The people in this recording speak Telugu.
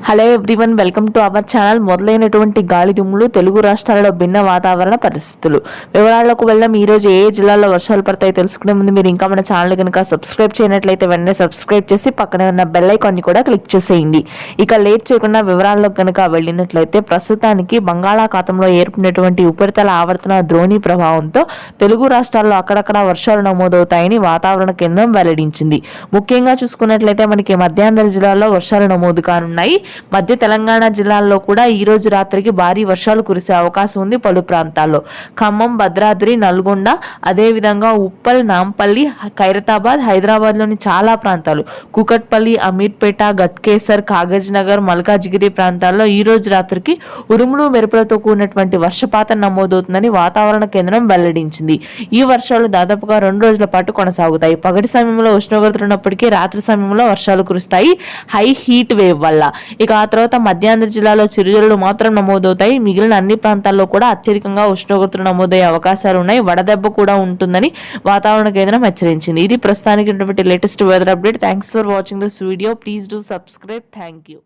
Hello everyone, welcome to our channel. మొదలైనటువంటి గాలి దుమ్ములు, తెలుగు రాష్ట్రాలలో భిన్న వాతావరణ పరిస్థితులు. వివరాలకు వెళ్దాం. ఈ రోజు ఏ జిల్లాల్లో వర్షాలు పడతాయి తెలుసుకునే ముందు మీరు ఇంకా మన ఛానల్ కనుక సబ్స్క్రైబ్ చేయనట్లయితే వెంటనే సబ్స్క్రైబ్ చేసి పక్కనే ఉన్న బెల్ ఐకాన్ ని కూడా క్లిక్ చేసేయండి. ఇక లేట్ చేయకుండా వివరాల్లోకి కనుక వెళ్ళినట్లయితే ప్రస్తుతానికి బంగాళాఖాతంలో ఏర్పడినటువంటి ఉపరితల ఆవర్తన ద్రోణి ప్రభావంతో తెలుగు రాష్ట్రాల్లో అక్కడక్కడ వర్షాలు నమోదవుతాయని వాతావరణ కేంద్రం వెల్లడించింది. ముఖ్యంగా చూసుకున్నట్లయితే మనకి మధ్యాంధ్ర జిల్లాలో వర్షాలు నమోదు కానున్నాయి. మధ్య తెలంగాణ జిల్లాల్లో కూడా ఈ రోజు రాత్రికి భారీ వర్షాలు కురిసే అవకాశం ఉంది. పలు ప్రాంతాల్లో ఖమ్మం, భద్రాద్రి, నల్గొండ, అదేవిధంగా ఉప్పల్, నాంపల్లి, ఖైరతాబాద్, హైదరాబాద్ లోని చాలా ప్రాంతాలు, కుకట్పల్లి, అమీర్పేట, గట్కేసర్, కాగజ్ నగర్, మల్కాజిగిరి ప్రాంతాల్లో ఈ రోజు రాత్రికి ఉరుములు మెరుపులతో కూడినటువంటి వర్షపాతం నమోదవుతుందని వాతావరణ కేంద్రం వెల్లడించింది. ఈ వర్షాలు దాదాపుగా 2 రోజుల పాటు కొనసాగుతాయి. పగటి సమయంలో ఉష్ణోగ్రతలు ఉన్నప్పటికీ రాత్రి సమయంలో వర్షాలు కురుస్తాయి హై హీట్ వేవ్ వల్ల. ఇక ఆ తర్వాత మధ్యాంధ్ర జిల్లాలో చిరుజల్లులు మాత్రం నమోదవుతాయి. మిగిలిన అన్ని ప్రాంతాల్లో కూడా అత్యధికంగా ఉష్ణోగ్రతలు నమోదయ్యే అవకాశాలు ఉన్నాయి. వడదెబ్బ కూడా ఉంటుందని వాతావరణ కేంద్రం హెచ్చరించింది. ఇది ప్రస్తుతానికి latest weather update. Thanks for watching this video. Please do subscribe. Thank you.